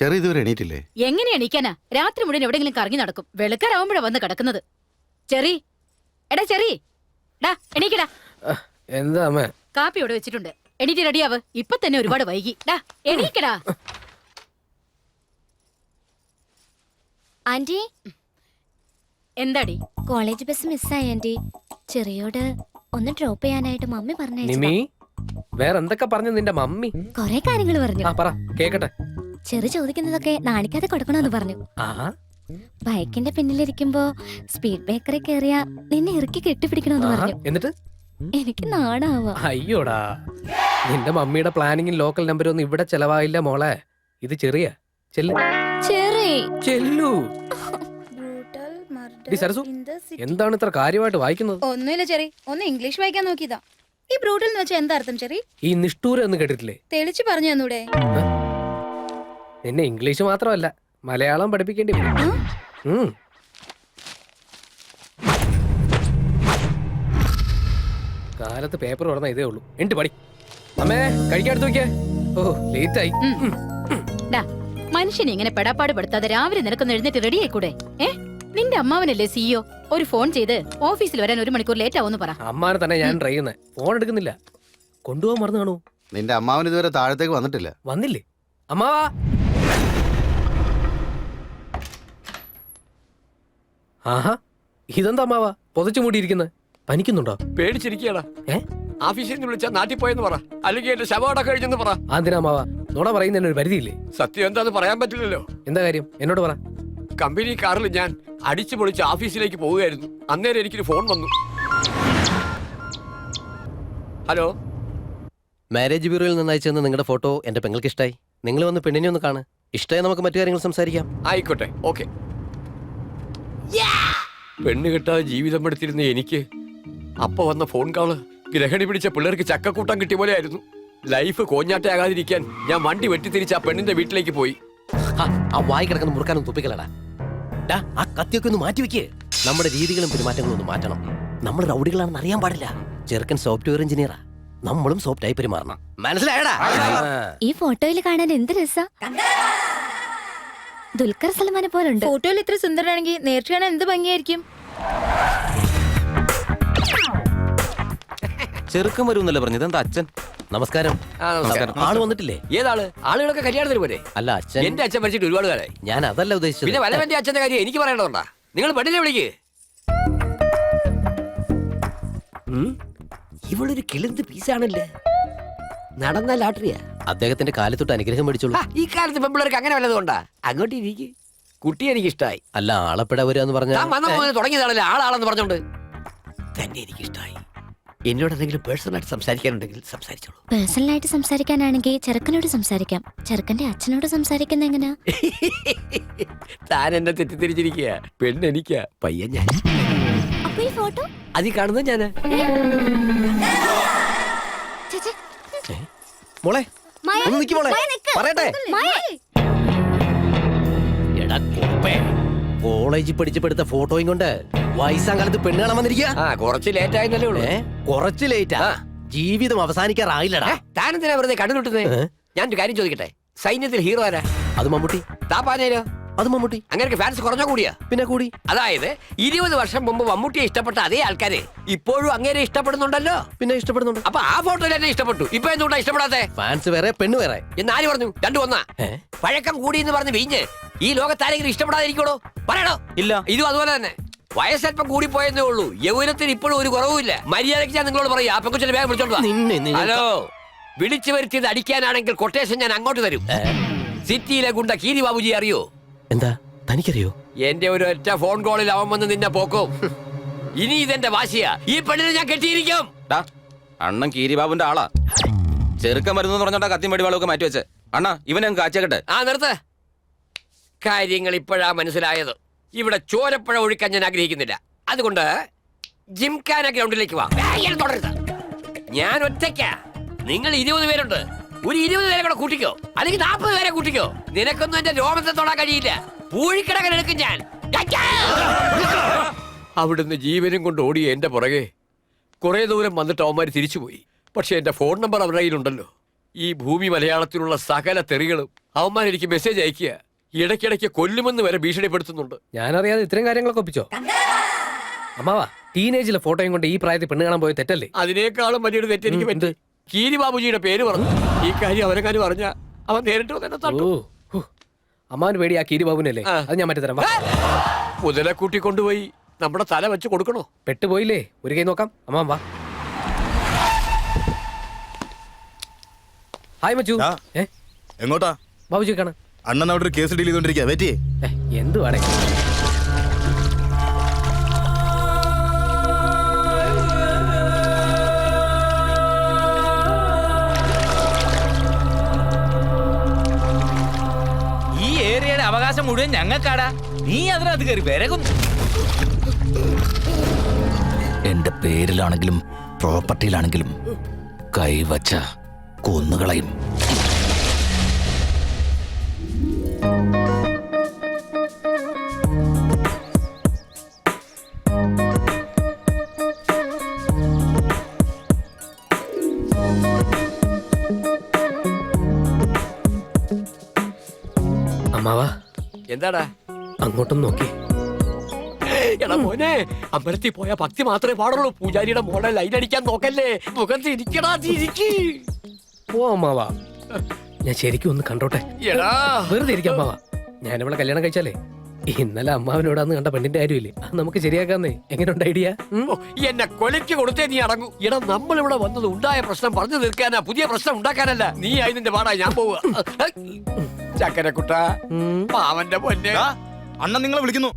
ചെറിയ ഇതുവരെ എണീറ്റില്ലേ? എങ്ങനെ എണീക്കാനാ? രാത്രി മുഴുവൻ എവിടെങ്കിലും കറങ്ങി നടക്കും. വെളുക്കാറാവുമ്പോഴാ വന്ന് കിടക്കുന്നത്. ചെറി, എടാ ചെറി, ഡാ എണീക്കടാ. എന്താ അമ്മ? കാപ്പി ഇവിടെ വെച്ചിട്ടുണ്ട്, എണീറ്റ് റെഡിയാവ്. ഇപ്പൊ തന്നെ ഒരുപാട് വൈകി. ഡാ എണീക്കടാ. ആന്റി, എന്താടി? കോളേജ് ബസ് മിസ്സായി ആന്റി. ചെറിയോട് ഒന്ന് ഡ്രോപ്പ് ചെയ്യാനായിട്ട് മമ്മി നിമി, പറഞ്ഞു. വേറെ എന്തൊക്കെ പറഞ്ഞു നിന്റെ മമ്മി? കൊറേ കാര്യങ്ങൾ പറഞ്ഞു. ആ പറ, കേക്കട്ടെ. ചെറു ചോദിക്കുന്നതൊക്കെ നാണിക്കാതെ കൊടുക്കണമെന്ന് പറഞ്ഞു. ആഹാ, ബൈക്കിന്റെ പിന്നിലിരിക്കുമ്പോ സ്പീഡ് ബ്രേക്കറിൽ കേറിയ നിന്നെ ഇറുക്കി കെട്ടിപ്പിടിക്കണമെന്ന് ആഹാ. പറഞ്ഞു. എന്നിട്ട് എനിക്ക് നാണാവാ. അയ്യോടാ, നിന്റെ മമ്മിയുടെ പ്ലാനിങ്ങിൽ ലോക്കൽ നമ്പർ ഒന്നും ഇവിടെ ചെലവായില്ല മോളെ. ഇത് ചെറിയ ചെല്ലു ചെറി, ചെല്ലു. ഡി സരസു, എന്താണ് ഇത്ര കാര്യമായിട്ട് വായിക്കുന്നത്? ഒന്നുമില്ല ചെറി, ഒന്ന് ഇംഗ്ലീഷ് വായിക്കാൻ നോക്കിയതാ. ഈ ബ്രൂട്ടൽ എന്ന് വെച്ചാൽ എന്താ അർത്ഥം ചെറി? ഈ നിഷ്ഠൂരം എന്ന് കേട്ടിട്ടില്ലേ? തെളിച്ചു പറഞ്ഞു തന്നൂടെ? നിന്നെ ഇംഗ്ലീഷ് മാത്രമല്ല മലയാളം പഠിപ്പിക്കേണ്ടി വരും. കാലത്ത് പേപ്പർ തുറന്ന ഇതേ ഉള്ളൂ. എന്ത് പടി അമ്മേ, കഴിക്കാടുത്ത് നോക്കിയേ. ഓ ലേറ്റ് ആയി. ഡാ, മനുഷ്യനെ ഇങ്ങനെ പെടാപ്പാട് പെടുത്താതെ രാവിലെ നിനക്കൊന്ന് എഴുന്നേറ്റ് റെഡി ആയിക്കൂടെ? നിന്റെ അമ്മാവനല്ലേ സിഇഒ? ഒരു ഫോൺ ചെയ്ത് ഓഫീസിൽ വരാൻ 1 മണിക്കൂർ ലേറ്റ് ആവുമെന്ന് പറ. അമ്മാനെ തന്നെ ഞാൻ ട്രൈ ചെയ്യുന്നത്. ഫോൺ എടുക്കുന്നില്ല. കൊണ്ടുപോകാൻ മറന്നു കാണൂ. നിന്റെ അമ്മാവൻ ഇതുവരെ താഴത്തേക്ക് വന്നിട്ടില്ല. വന്നില്ലേ അമ്മാവാ? ആഹാ, ഇതെന്താ അമ്മാവാ പൊതച്ചു മൂടിയിരിക്കുന്നത്? പനിക്കുന്നുണ്ടോ? പേടിച്ചിരിക്കടാ. ഓഫീസിൽ നിന്ന് വിളിച്ചാൽ നാട്ടിൽ പോയെന്ന് പറ, അല്ലെങ്കിൽ എന്റെ ശവടം കഴിഞ്ഞെന്ന് പറ. അതിനാ അമ്മാവാ നുണ പറയുന്നതിന് ഒരു പരിധിയില്ലേ? സത്യം എന്താന്ന് പറയാൻ പറ്റില്ലല്ലോ. എന്താ കാര്യം എന്നോട് പറ. കമ്പനി കാറിൽ ഞാൻ അടിച്ചു പൊളിച്ച് ഓഫീസിലേക്ക് പോവുകയായിരുന്നു. അന്നേരം എനിക്കൊരു ഫോൺ വന്നു. ഹലോ, മാരേജ് ബ്യൂറോയിൽ നിന്ന് അയച്ചെന്ന് നിങ്ങളുടെ ഫോട്ടോ എന്റെ പെങ്ങൾക്ക് ഇഷ്ടമായി. നിങ്ങൾ വന്ന് പെണ്ണിനെ ഒന്ന് കാണാൻ ഇഷ്ടമായി. നമുക്ക് മറ്റു കാര്യങ്ങൾ സംസാരിക്കാം. ആയിക്കോട്ടെ, ഓക്കെ. പെണ്ണ് കിട്ടാതെ ജീവിതം എടുത്തിരുന്ന എനിക്ക് അപ്പ വന്ന ഫോൺ കോള് ഗ്രഹണി പിടിച്ച പിള്ളേർക്ക് ചക്കക്കൂട്ടം കിട്ടിയ പോലെ ആയിരുന്നു. ലൈഫ് കോഞ്ഞാട്ടയാകാതിരിക്കാൻ ഞാൻ വണ്ടി വെട്ടിത്തിരിച്ച് ആ പെണ്ണിന്റെ വീട്ടിലേക്ക് പോയി. ആ വായി കിടക്കുന്ന മുറുക്കാനും തുപ്പിക്കലടാ. ആ കത്തിയൊക്കെ ഒന്ന് മാറ്റി വെക്കേ. നമ്മുടെ രീതികളും പെരുമാറ്റങ്ങളും ഒന്ന് മാറ്റണം. നമ്മൾ റൗഡികളാണെന്ന് അറിയാൻ പാടില്ല. ചെറുക്കൻ സോഫ്റ്റ്വെയർ എഞ്ചിനീയറാ, നമ്മളും സോഫ്റ്റായി പെരുമാറണം. മനസ്സിലായടാ? ഈ ഫോട്ടോയിൽ കാണാൻ എന്ത് രസാ. ദുൽഖർ സൽമാനെ പോലുണ്ട്. ഫോട്ടോയിൽ ഇത്ര സുന്ദരനാണെങ്കിൽ നേരിട്ട് കാണാൻ എന്ത് ഭംഗിയായിരിക്കും. ചെറുക്കൻ വരുമെന്നല്ലേ പറഞ്ഞത്? എന്താ അച്ഛൻ? നമസ്കാരം. ആള് വന്നിട്ടില്ലേ? ഏതാള്? ആളുകളൊക്കെ കല്യാണത്തിന് പോലെ. അല്ല അച്ഛൻ. എന്റെ അച്ഛൻ മരിച്ചിട്ട് ഒരുപാട് കാലായി. ഞാൻ അതല്ല ഉദ്ദേശിച്ചത്. പിന്നെ വല്ലവന്റെ അച്ഛന്റെ കാര്യം എനിക്ക് പറയണോണ്ടാ? നിങ്ങൾ പെണ്ണിനെ വിളിക്ക്. ഇവളൊരു കിളിന്ത് പീസാണല്ലേ. നടന്ന ലാട്ടറിയാ. അദ്ദേഹത്തിന്റെ കാലത്തൊട്ട് അനുഗ്രഹം മേടിച്ചോളൂ. ഈ കാലത്ത് പെമ്പിള്ളേർക്ക് അങ്ങനെ വല്ലതുകൊണ്ടാ? അങ്ങോട്ട് ഇരിക്ക്. കുട്ടി എനിക്ക് ഇഷ്ടമായി. അല്ല ആളെപ്പെടാ വരാന്ന് പറഞ്ഞ തുടങ്ങിയതാണല്ലേ ആളാളെന്ന് പറഞ്ഞോണ്ട്. തന്നെ എനിക്ക് ഇഷ്ടമായി. എന്നോട് എന്തെങ്കിലും പേഴ്സണലായിട്ട് സംസാരിക്കാനുണ്ടെങ്കിൽ സംസാരിച്ചോളൂ. പേഴ്സണലായിട്ട് സംസാരിക്കാനാണെങ്കിൽ ചെറുക്കനോട് സംസാരിക്കാം. ചെറുക്കന്റെ അച്ഛനോട് സംസാരിക്കുന്ന എങ്ങനെയാ? താൻ എന്നെ തെറ്റിദ്ധരിച്ചിരിക്കുക. പെണ്ണ് എനിക്കാ, പയ്യൻ ഞാൻ. അപ്പൊ ഈ ഫോട്ടോ അതിൽ കാണുന്നത് ഞാന്. മോളെ ഒന്ന് നിക്ക് മോളെ, പറയട്ടെ. എടാ കോപ്പേ, കോളേജിൽ പഠിച്ചപ്പെടുത്ത ഫോട്ടോയും കൊണ്ട് വയസ്സാം കാലത്ത് പെണ്ണ് കാണാൻ വന്നിരിക്കുക. കുറച്ച് ലേറ്റ് ആയെന്നല്ലേ ഉള്ളൂ. കുറച്ച് ലേറ്റാ. ജീവിതം അവസാനിക്കാറായില്ലടാ. താനെന്തിനാ വെറുതെ കണ്ണുട്ടുന്നേ? ഞാനൊരു കാര്യം ചോദിക്കട്ടെ, സൈന്യത്തിൽ ഹീറോ ആരാ? അത് മമ്മൂട്ടി. താപ്പാനേരോ? അത് മമ്മൂട്ടി. അങ്ങനെ ഫാൻസ് കുറഞ്ഞോ കൂടിയാ? പിന്നെ കൂടി. അതായത് 20 വർഷം മുമ്പ് മമ്മൂട്ടിയെ ഇഷ്ടപ്പെട്ട അതേ ആൾക്കാരെ ഇപ്പോഴും അങ്ങനെ ഇഷ്ടപ്പെടുന്നുണ്ടല്ലോ. പിന്നെ ഇഷ്ടപ്പെടുന്നുണ്ട്. അപ്പൊ ആ ഫോട്ടോയിൽ എന്നെ ഇഷ്ടപ്പെട്ടു. ഇപ്പൊ എന്തുകൊണ്ടാ ഇഷ്ടപ്പെടാത്തെ? ഫാൻസ് വേറെ പെണ്ണ് വേറെ എന്നാര് പറഞ്ഞു? രണ്ടും ഒന്നാ. പഴക്കം കൂടി എന്ന് പറഞ്ഞ് വീഞ്ഞ് ഈ ലോകത്താരെങ്കിലും ഇഷ്ടപ്പെടാതിരിക്കണോ? പറയണോ? ഇല്ല. ഇതും അതുപോലെ തന്നെ. വയസ്സൽപ്പം കൂടിപ്പോയെന്നേ ഉള്ളൂ. യൗവനത്തിന് ഇപ്പോഴും ഒരു കുറവുമില്ല. മര്യാദയ്ക്ക് ഞാൻ നിങ്ങളോട് പറയാം, ആ പെങ്കൊച്ചിനെ വേഗം വിളിച്ചോണ്ട്. ഹലോ, വിളിച്ചു വരുത്തിയത് അടിക്കാനാണെങ്കിൽ കൊട്ടേഷൻ ഞാൻ അങ്ങോട്ട് തരും. സിറ്റിയിലെ ഗുണ്ട കീരി ബാബുജി അറിയോ? എന്താ തനിക്കറിയോ? എന്റെ ഒരു ഒറ്റ ഫോൺ കോളിൽ അവൻ വന്ന് നിന്നെ പോക്കും. ഇനി ഇതെന്റെ വാശിയാ. ഈ പെണ്ണിനെ ഞാൻ കെട്ടിയിരിക്കും. അണ്ണൻ കീരിബാബുന്റെ ആളാ. ചെറുക്കം വരുന്നു പറഞ്ഞോണ്ടാ കത്തിയും വെടിവാളൊക്കെ മാറ്റി വെച്ച്. അണ്ണാ ഇവനെ കാച്ചേക്കട്ടെ. നിർത്ത്. കാര്യങ്ങൾ ഇപ്പോഴാ മനസ്സിലായത്. ഇവിടെ ചോരപ്പുഴ ഒഴുക്കാൻ ഞാൻ ആഗ്രഹിക്കുന്നില്ല. അതുകൊണ്ട് ജിംഖാന ഗ്രൗണ്ടിലേക്ക് വാ. തുടരുത്. ഞാൻ ഒറ്റയ്ക്കാ. നിങ്ങൾ 20 പേരുണ്ട്. ഒരു 20 പേരെ കൂടെ കൂട്ടിക്കോ, അല്ലെങ്കിൽ 40 പേരെ കൂട്ടിക്കോ. നിനക്കൊന്നും എന്റെ രോമത്തെ തൊടാൻ കഴിയില്ല. പൂഴിക്കിടകൻ എടുക്കും ഞാൻ. അവിടുന്ന് ജീവനും കൊണ്ട് ഓടിയ എന്റെ പുറകെ കുറെ ദൂരം വന്നിട്ട് അവന്മാർ തിരിച്ചുപോയി. പക്ഷെ എന്റെ ഫോൺ നമ്പർ അവരുടെ കയ്യിലുണ്ടല്ലോ. ഈ ഭൂമി മലയാളത്തിലുള്ള സകല തെറികളും അവന്മാർ എനിക്ക് മെസ്സേജ് അയക്കുക, ഇടയ്ക്കിടയ്ക്ക് കൊല്ലുമെന്ന് വരെ ഭീഷണിപ്പെടുത്തുന്നുണ്ട്. ഞാനറിയാതെ ഇത്രയും കാര്യങ്ങളൊക്കെ ഒപ്പിച്ചോ? അമ്മാവാ, ടീനേജിലെ ഫോട്ടോയും കൊണ്ട് ഈ പ്രായത്തിൽ പെണ്ണ് കാണാൻ പോയ തെറ്റല്ലേ? അതിനേക്കാളും വലിയൊരു തെറ്റെനിക്ക് പറ്റി. കീരി ബാബുജിയുടെ പേര് പറഞ്ഞു. ഈ കാര്യം അവനെക്കാരും പറഞ്ഞ അവൻ നേരിട്ട് തന്നെ തട്ടു. അമ്മാവന് പേടി ആ കീരി ബാബുനല്ലേ? അത് ഞാൻ മറ്റേ തരാം. വാ. മുതലെ കൂട്ടി കൊണ്ടുപോയി നമ്മുടെ തല വെച്ച് കൊടുക്കണോ? പെട്ടുപോയില്ലേ? ഒരു കൈ നോക്കാം. അമ്മാവൻ വാ. ഹായ് മച്ചു. എങ്ങോട്ടാ? ബാബുജി കാണാം. അണ്ണൻ അവിടെ ഒരു കേസ് ഡീൽ ചെയ്തോണ്ടിരിക്കുക. വെറ്റിയേ എന്തുവാടേ? ഈ ഏരിയയുടെ അവകാശം മുഴുവൻ ഞങ്ങൾക്കാടാ. നീ അതിനകത്ത് കയറി വിരകുന്നു. എന്റെ പേരിലാണെങ്കിലും പ്രോപ്പർട്ടിയിലാണെങ്കിലും കൈവച്ച കൊന്നുകളയും. അമ്മാവാ, എന്താടാ? അങ്ങോട്ടും നോക്കി. എടാ മോനെ, അമ്പലത്തിൽ പോയ ഭക്തി മാത്രമേ പാടുള്ളൂ. പൂജാരിയുടെ മോളെ ലൈൻ അടിക്കാൻ നോക്കല്ലേ. മുഖത്ത് ഇരിക്കടാ, ചിരിക്ക്. ഓ അമ്മാവാ, ഞാൻ ശരിക്കും ഒന്ന് കണ്ടോട്ടെ. എടാ വെറുതെ ഇരിക്കാം അമ്മാവാ. ഞാനിവളെ കല്യാണം കഴിച്ചാലേ ഇന്നലെ അമ്മാവനോടാന്ന് കണ്ട പെണ്ണിന്റെ കാര്യമില്ലേ, അത് നമുക്ക് ശരിയാക്കാന്നേ. എങ്ങനെയുണ്ട് ഐഡിയ? ഓ, എന്നെ കൊലയ്ക്ക് കൊടുത്തേ നീ അടങ്ങൂ. എടാ, നമ്മളിവിടെ വന്നത് ഉണ്ടായ പ്രശ്നം പറഞ്ഞു തീർക്കാനാ, പുതിയ പ്രശ്നം ഉണ്ടാക്കാനല്ല. നീ അതിന്റെ പാടാ, ഞാൻ പോവുക. ചക്കരക്കുട്ട, പാവന്റെ പൊന്നെ. അണ്ണൻ നിങ്ങളെ വിളിക്കുന്നു.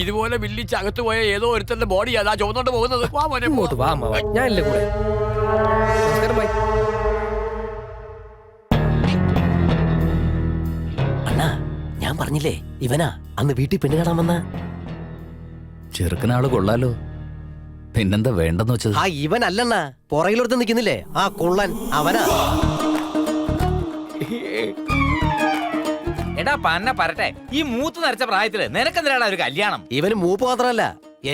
ഇതുപോലെ വില്ലിച്ച് അകത്ത് പോയ ഏതോ ഒരുത്തന്റെ ബോഡി അതാ ചുവന്നോണ്ട് പോകുന്നത്. വാ മോനെ, ഇങ്ങോട്ട് വാ അമ്മാവാ, ഞാനില്ലേ കൂടെ. നമസ്കാരം, ബൈ. അണ്ണാ, ഞാൻ പറഞ്ഞില്ലേ ഇവനാ അന്ന് വീട്ടിൽ പെണ്ണ് കാണാൻ വന്ന. ചെറുക്കനാള് കൊള്ളാലോ. പിന്നെന്താ വേണ്ടെന്ന് വെച്ചത്? ആ ഇവനല്ലണ്ണ, പുറകിലൊരുത്ത് നിൽക്കുന്നില്ലേ ആ കൊള്ളൻ, അവനാ. എടാ പന്ന പറട്ടെ, ഈ മൂത്ത് നരച്ച പ്രായത്തില് നിനക്കെന്തിനാണ് ഒരു കല്യാണം? ഇവന് മൂപ്പ് മാത്രമല്ല,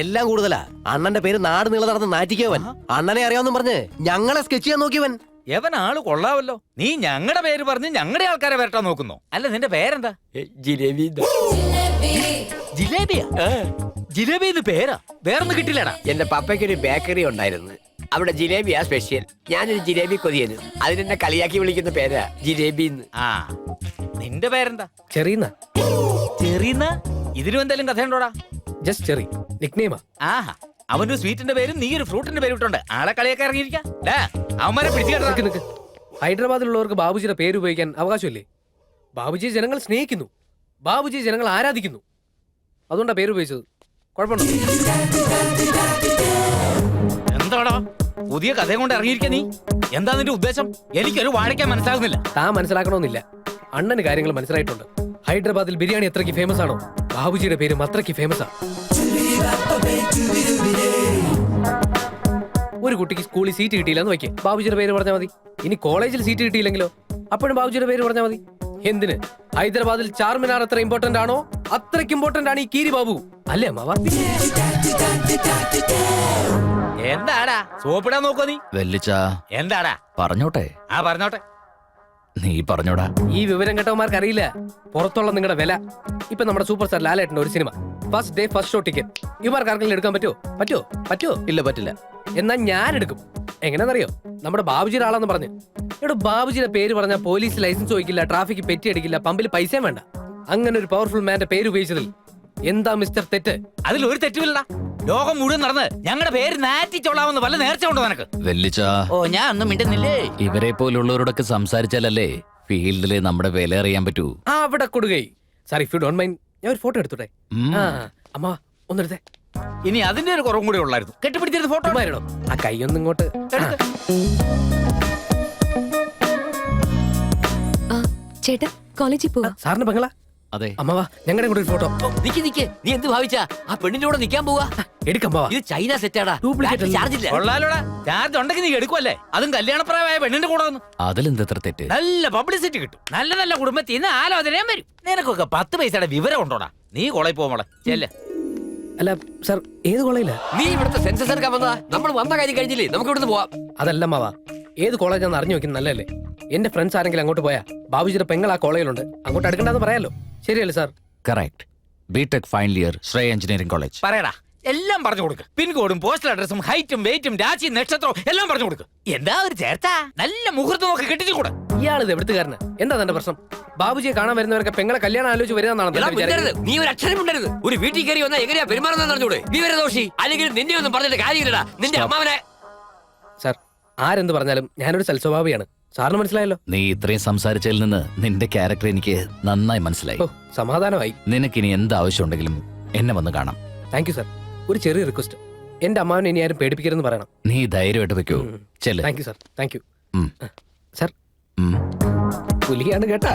എല്ലാം കൂടുതലാ. അണ്ണന്റെ പേര് നാട് നീളെ നടന്ന് നാറ്റിക്കവൻ. അണ്ണനെ അറിയാമെന്നും പറഞ്ഞ് ഞങ്ങളെ സ്കെച്ച് ചെയ്യാൻ നോക്കിയവൻ. എവൻ ആള് കൊള്ളാവല്ലോ. നീ ഞങ്ങളുടെ പേര് പറഞ്ഞ് ഞങ്ങളുടെ ആൾക്കാരെ വരട്ടാൻ നോക്കുന്നു. അല്ല, നിന്റെ പേരെന്താ? ജിലേബി. ജിലേബിയാ? ജിലേബി ഇത് പേരാ? വേറൊന്നും കിട്ടില്ലടാ. എന്റെ പപ്പയ്ക്ക് ഒരു ബേക്കറി ഉണ്ടായിരുന്നു. അവിടെ ജിലേബിയാ സ്പെഷ്യൽ. ഞാനൊരു ജിലേബി കൊതിയന്. അതിനെന്നെ കളിയാക്കി വിളിക്കുന്ന പേരാ ജിലേബി. ആ, നിന്റെ പേരെന്താ? ചെറിയുന്ന. ചെറിയുന്ന? ഇതിനും എന്തെങ്കിലും കഥയുണ്ടോടാ? Just cherry, നിക്നെയിമാ. ആഹാ, അവന്റെ സ്വീറ്റിന്റെ പേരും നീ ഒരു ഫ്രൂട്ടിന്റെ പേരും ഇട്ടുണ്ട്. ആളെ കളിയൊക്കെ ഇറങ്ങിയിരിക്കാം. അവന്മാരെ നിക്ക് നിക്ക്. ഹൈദരാബാദിലുള്ളവർക്ക് ബാബുജിയുടെ പേര് ഉപയോഗിക്കാൻ അവകാശമില്ലേ? ബാബുജിയെ ജനങ്ങൾ സ്നേഹിക്കുന്നു, ബാബുജിയെ ജനങ്ങൾ ആരാധിക്കുന്നു. അതുകൊണ്ടാ പേര് ഉപയോഗിച്ചത്. കുഴപ്പമുണ്ടോ? എന്താടാ പുതിയ കഥയും കൊണ്ട് ഇറങ്ങിയിരിക്കാ നീ? എന്താ നിന്റെ ഉദ്ദേശം? എനിക്കൊരു വാഴയ്ക്കാൻ മനസ്സിലാകുന്നില്ല. താൻ മനസ്സിലാക്കണമെന്നില്ല. അണ്ണന് കാര്യങ്ങൾ മനസ്സിലായിട്ടുണ്ട്. ഹൈദരാബാദിൽ ബിരിയാണി എത്രയ്ക്ക് ഫേമസ് ആണോ, ബാബുജിയുടെ പേരും അത്രയ്ക്ക് ഫേമസ് ആണ്. ഒരു കുട്ടിക്ക് സ്കൂളിൽ സീറ്റ് കിട്ടിയില്ലെന്ന് വയ്ക്കേ, ബാബുജിയുടെ പേര് പറഞ്ഞാൽ മതി. ഇനി കോളേജിൽ സീറ്റ് കിട്ടിയില്ലെങ്കിലോ, അപ്പോഴും ബാബുജിയുടെ പേര് പറഞ്ഞാൽ മതി. എന്തിന്? ഹൈദരാബാദിൽ ചാർമിനാർ എത്ര ഇമ്പോർട്ടന്റ് ആണോ അത്രയ്ക്ക് ഇമ്പോർട്ടന്റ് ആണ് ഈ കീരി ബാബു. അല്ലേ അമ്മാവ? എന്താടാ സോപ്പിടാൻ നോക്കോ നീ? വെല്ലിച്ച എന്താടാ? പറഞ്ഞോട്ടെ. ആ പറഞ്ഞോട്ടെ. നീ പറഞ്ഞോടാ. ഈ വിവരം കേട്ടവന്മാർക്ക് അറിയില്ല പുറത്തുള്ള നിങ്ങളുടെ വില. ഇപ്പൊ നമ്മുടെ സൂപ്പർ സ്റ്റാർ ലാലേട്ടന്റെ ഒരു cinema, first day first show ticket. ഇവർക്ക് ആർക്കെങ്കിലും എടുക്കാൻ പറ്റുമോ? ഇല്ല, പറ്റില്ല. എന്നാ ഞാൻ എടുക്കും. എങ്ങനെയാണെന്നറിയോ? നമ്മുടെ ബാബുജിയുടെ ആളെന്ന് പറഞ്ഞ്. ഇവിടെ ബാബുജിയുടെ പേര് പറഞ്ഞാൽ പോലീസ് ലൈസൻസ് ചോദിക്കില്ല, ട്രാഫിക് പെറ്റി അടിക്കില്ല, പമ്പിൽ പൈസയും വേണ്ട. അങ്ങനെ ഒരു പവർഫുൾ മാന്റെ പേര് ഉപയോഗിച്ചതിൽ എന്താ മിസ്റ്റർ തെറ്റ്? അതിൽ ഒരു തെറ്റുമില്ലടാ. ലോകം മുഴുവൻ നടന്ന് ഞങ്ങളുടെ പേര് നാറ്റിച്ചോളാമെന്ന് വല്ല നേർച്ച ഉണ്ടോ നിനക്ക്? വെല്ലിച്ച, ഓ, ഞാൻ ഒന്നും മിണ്ടുന്നില്ലേ. ഇവരെ പോലുള്ളവരോടൊക്കെ സംസാരിച്ചാലല്ലേ ഫീൽഡില് നമ്മുടെ വില അറിയാൻ പറ്റൂ. ആ അവിടെ കൊടുകൈ. Sir, if you don't mind, ഞാൻ ഒരു ഫോട്ടോ എടുത്തോട്ടെ. ആ അമ്മ ഒന്നെടുത്തേ. ഇനി അതിന്റെ ഒരു കുറവും കൂടി ഉള്ളായിരുന്നു. കെട്ടിപ്പിടിച്ചിരുന്ന ഫോട്ടോ മാറിയിടോ. ആ കൈയൊന്നും ഇങ്ങോട്ട്. ചേട്ടാ, കോളേജിൽ പോവാ. സാറിന് ബംഗ്ലാ? അതെ. അമ്മവാ, ഞങ്ങളുടെ കൂടെ ഒരു ഫോട്ടോ. നിക്ക്. നീ എന്ത് ഭാവിച്ചാ? ആ പെണ്ണിന്റെ കൂടെ നിൽക്കാൻ പോവാ? എടുക്കമ്മാവാ. ഇത് ചൈന സെറ്റാടാ. Duplicate അല്ല. ചാർജ് ഇല്ല. കൊള്ളാലോടാ. ചാർജ് ഉണ്ടെങ്കിൽ നീ എടുക്കുമല്ലേ? അതും കല്യാണപ്രായമായ പെണ്ണിന്റെ കൂടെ വന്നു. അതിലെന്തെത്ര തെറ്റ്? നല്ല പബ്ലിസിറ്റി കിട്ടും. നല്ല നല്ല കുടുംബത്തിൽ നിന്ന് ആലോചനയും വരും. നിനക്കൊക്കെ 10 പൈസയുടെ വിവരം ഉണ്ടോടാ? നീ കോളേജിൽ പോകുമ്പോളെ ചെല്ല. അല്ല സാർ ഏത് കോളേജിലാ? നീ ഇവിടുത്തെ സെൻസസ് എടുക്കാൻ വന്നതാ. നമ്മൾ വന്ന കാര്യം കഴിഞ്ഞില്ലേ, നമുക്ക് ഇവിടുന്ന് പോവാം. അതല്ല മാവാ, ഏത് കോളേജാന്ന് അറിഞ്ഞു വെക്കുന്നത് നല്ലല്ലേ? എന്റെ ഫ്രണ്ട്സ് ആരെങ്കിലും അങ്ങോട്ട് പോയാ ബാബുജിയുടെ പെങ്ങൾ ആ കോളേജിലുണ്ട്, അങ്ങോട്ട് അടുക്കണ്ടെന്ന് പറയാലോ. ശരിയല്ലേ sir? Correct. BTech final year, Shreya engineering college. പറയടാ, എല്ലാം പറഞ്ഞു കൊടുക്ക്. പിൻകോഡും പോസ്റ്റൽ അഡ്രസ്സും ഹൈറ്റും വെയിറ്റും രാശിയും നക്ഷത്രവും എല്ലാം പറഞ്ഞു കൊടുക്ക്. എന്താ ഒരു ചേർത്ത നല്ല മുഹൂർത്തം നോക്കി കെട്ടിച്ചു കൂടെ. ഇയാളിത് എവിടുത്തുകാരന്? എന്താ തന്റെ പ്രശ്നം? ബാബുജിയെ കാണാൻ വരുന്നവരൊക്കെ പെങ്ങളെ കല്യാണം ആലോചിച്ച് വരുന്നതാണോ എടാ, തന്റെ വിചാരം? മിണ്ടരുത്. നീ ഒരു അക്ഷരം മിണ്ടരുത്. ഒരു വീട്ടിൽ കയറി വന്നാൽ എങ്ങനെയാ പെരുമാറുന്നത് അറിഞ്ഞൂടെ? വിവരദോഷി. അല്ലെങ്കിൽ നിന്നെ ഒന്നും പറഞ്ഞിട്ട് കാര്യമില്ലടാ. നിന്റെ അമ്മാവനെ സാർ, ആരെന്ത് പറഞ്ഞാലും ഞാനൊരു സൽസ്വഭാവിയാണ്. സാറിന് മനസ്സിലായല്ലോ. നീ ഇത്രയും സംസാരിച്ചതിൽ നിന്ന് നിന്റെ ക്യാരക്ടർ എനിക്ക് നന്നായി മനസ്സിലായി. ഓ, സമാധാനമായി. നിനക്കിനി എന്ത് ആവശ്യമുണ്ടെങ്കിലും എന്നെ വന്ന് കാണാം. Thank you sir. ഒരു ചെറിയ റിക്വസ്റ്റ്, എന്റെ അമ്മാവനെ ഇനി ആരും പേടിപ്പിക്കരുതെന്ന് പറയണം. നീ ധൈര്യമായിട്ട് വെക്കൂ. ചെല്ല്. Thank you sir. Thank you ഉം. സാർ. ഉം. പുലിയാണ് കേട്ടാ.